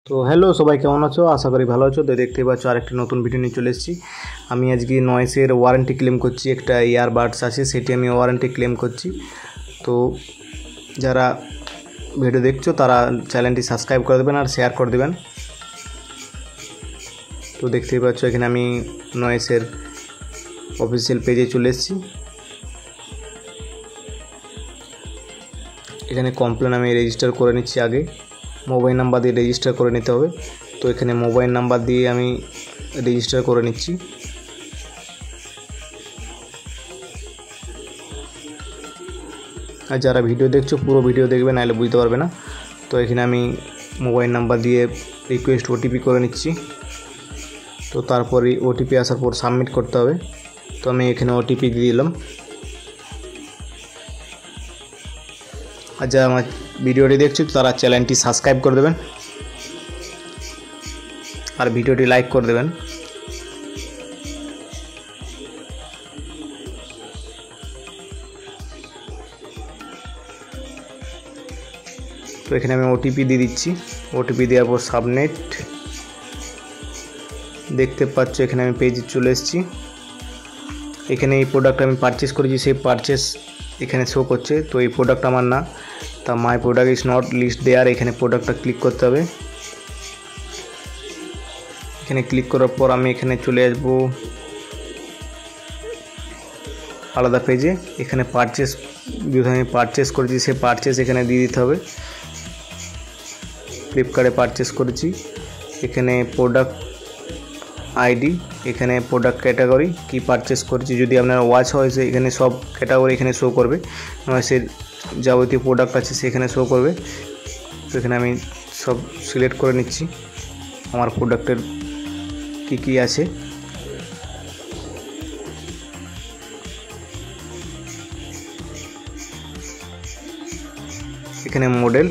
তো হ্যালো সবাই, কেমন আছো? আশা করি ভালো আছো। তো দেখতেই পাচ্ছ আরেকটি নতুন ভিডিও নিয়ে চলে এসেছি। আমি আজকে নয়েসের ওয়ারেন্টি ক্লেম করছি। একটা ইয়ারবাডস আছে, সেটি আমি ওয়ারেন্টি ক্লেম করছি। তো যারা ভিডিও দেখছো তারা চ্যানেলটি সাবস্ক্রাইব করে দেবেন আর শেয়ার করে দেবেন। তো দেখতেই পাচ্ছ এখানে আমি নয়েসের অফিসিয়াল পেজে চলে এসেছি। এখানে কমপ্লেন আমি রেজিস্টার করে নিচ্ছি। আগে মোবাইল নাম্বার দিয়ে রেজিস্টার করে নিতে হবে। তো এখানে মোবাইল নাম্বার দিয়ে আমি রেজিস্টার করে নিচ্ছি। আর যারা ভিডিও দেখছো পুরো ভিডিও দেখবে, নাহলে বুঝতে পারবে না। তো এখানে আমি মোবাইল নাম্বার দিয়ে রিকোয়েস্ট ওটিপি করে নিচ্ছি। তো তারপরে ওটিপি আসার পর সাবমিট করতে হবে। তো আমি এখানে ওটিপি দিয়ে দিলাম। আর যারা আমার ভিডিওটি দেখছো তারা চ্যানেলটি সাবস্ক্রাইব করে দেবেন আর ভিডিওটি লাইক করে দেবেন। তো এখানে আমি ওটিপি দিয়ে দিচ্ছি। ওটিপি দেওয়ার পর সাবমিট। দেখতে পাচ্ছ এখানে আমি পেজে চলে এসেছি। এখানে এই প্রোডাক্ট আমি পারচেস করেছি, সেই পারচেস এখানে শো করছে। তো এই প্রোডাক্ট আমার না, তা my product is not list there. এখানে প্রোডাক্টটা ক্লিক করতে হবে। এখানে ক্লিক করার পর আমি এখানে চলে আসবো আলাদা পেজে। এখানে পারচেস যেটা আমি পারচেস করেছি সেই পারচেস এখানে দিয়ে দিতে হবে। ফ্লিপকার্টে পারচেস করেছি। এখানে প্রোডাক্ট আইডি, এখানে প্রোডাক্ট ক্যাটাগরি কি পারচেস করেছি। যদি আপনার ওয়াচ হয় সে এখানে সব ক্যাটাগরি এখানে শো করবে, সে যাবতীয় প্রোডাক্ট আছে সেখানে শো করবে। তো এখানে আমি সব সিলেক্ট করে নিচ্ছি আমার প্রোডাক্টের কি আছে। এখানে মডেল,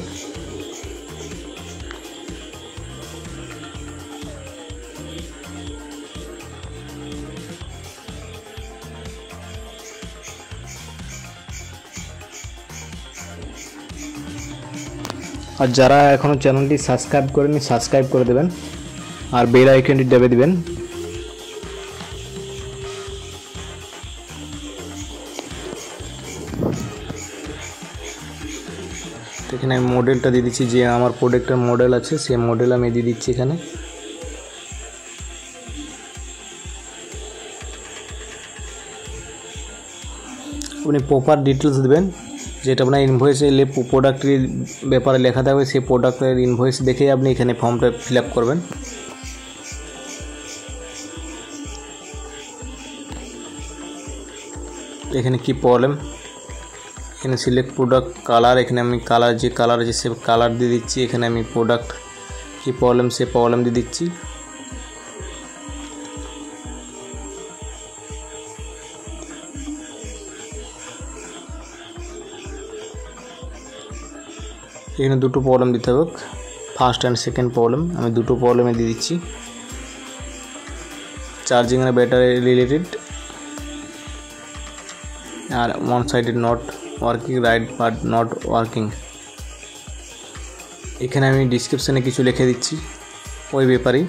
আর যারা এখনও চ্যানেলটি সাবস্ক্রাইব করেনি সাবস্ক্রাইব করে দেবেন আর বেল আইকনটি দাবিয়ে দেবেন। এখানে আমি মডেলটা দিয়ে দিচ্ছি, যে আমার প্রোডাক্টের মডেল আছে সেই মডেল আমি দিয়ে দিচ্ছি এখানে। আপনি প্রপার ডিটেলস দেবেন, যেটা আপনার ইনভয়েসে প্রোডাক্টের ব্যাপারে লেখা থাকবে সেই প্রোডাক্টের ইনভয়েস দেখেই আপনি এখানে ফর্মটা ফিল আপ করবেন। এখানে কি প্রবলেম, এখানে সিলেক্ট প্রোডাক্ট কালার, এখানে আমি কালার যে কালার আছে সে কালার দিয়ে দিচ্ছি। এখানে আমি প্রোডাক্ট কি প্রবলেম সে প্রবলেম দিয়ে দিচ্ছি। এখানে দুটো প্রবলেম দিতে হবে, ফার্স্ট অ্যান্ড সেকেন্ড প্রবলেম। আমি দুটো প্রবলেমে দিয়ে দিচ্ছি। চার্জিং এর ব্যাটারি রিলেটেড আর one sided not working, right but not working. এখানে আমি ডিসক্রিপশানে কিছু লিখে দিচ্ছি ওই ব্যাপারেই।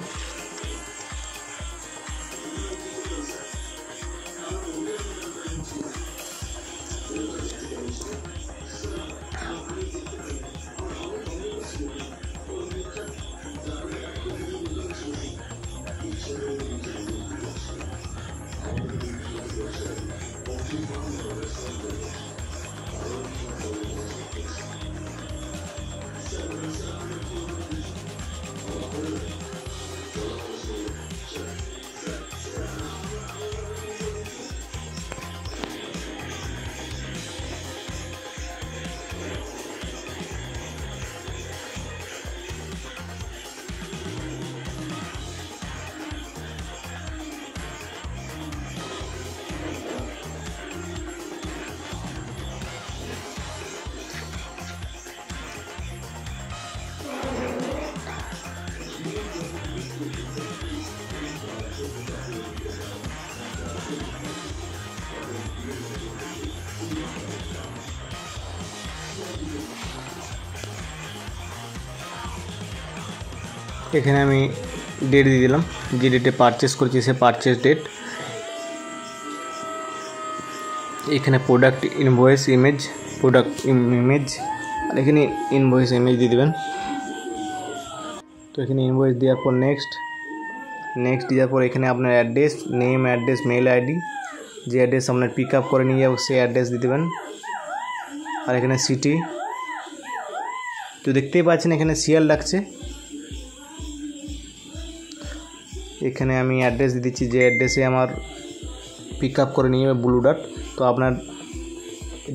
এখানে আমি ডেট দিয়ে দিলাম, যে ডেটে পারচেস করেছি সে পারচেস ডেট। এখানে product invoice image, product image, আর এখানে ইনভয়েস ইমেজ দিয়ে দেবেন। তো এখানে ইনভয়েস দেওয়ার পর নেক্সট দেওয়ার পর এখানে আপনার address, name, address, mail ID, যে অ্যাড্রেস আপনার পিক আপ করে নিয়ে যাবো সেই অ্যাড্রেস দিয়ে দেবেন। আর এখানে সিটি, তো দেখতেই পাচ্ছেন এখানে শিয়াল ডাকছে। এখানে আমি অ্যাড্রেস দিয়ে দিচ্ছি, যে অ্যাড্রেসে আমার পিক আপ করে নিয়ে যাবে ব্লু ডার্ট। তো আপনার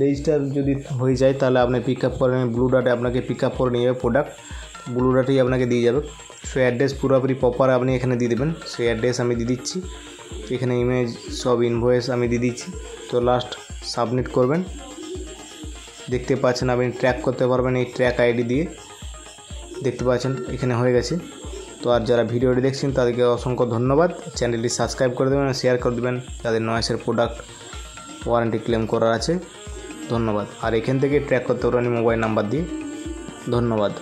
রেজিস্টার যদি হয়ে যায় তাহলে আপনি পিক আপ করে নেবেন, ব্লু ডার্টে আপনাকে পিক আপ করে নিয়ে যাবে প্রোডাক্ট, ব্লু ডার্টেই আপনাকে দিয়ে যাবে। সো অ্যাড্রেস পুরোপুরি প্রপার আপনি এখানে দিয়ে দেবেন, সেই অ্যাড্রেস আমি দিয়ে দিচ্ছি। এখানে ইমেজ, সব ইনভয়েস আমি দিয়ে দিচ্ছি। তো লাস্ট সাবমিট করবেন। দেখতে পাচ্ছেন আপনি ট্র্যাক করতে পারবেন এই ট্র্যাক আইডি দিয়ে, দেখতে পাচ্ছেন এখানে হয়ে গেছে। তো আর যারা ভিডিওটি দেখছেন তাদেরকে অসংখ্য ধন্যবাদ। চ্যানেলটি সাবস্ক্রাইব করে দেবেন আর শেয়ার করে দেবেন যাদের নয়েসের প্রোডাক্ট ওয়ারেন্টি ক্লেম করার আছে। ধন্যবাদ। আর এখান থেকে ট্র্যাক করতে পারবেন মোবাইল নাম্বার দিয়ে। ধন্যবাদ।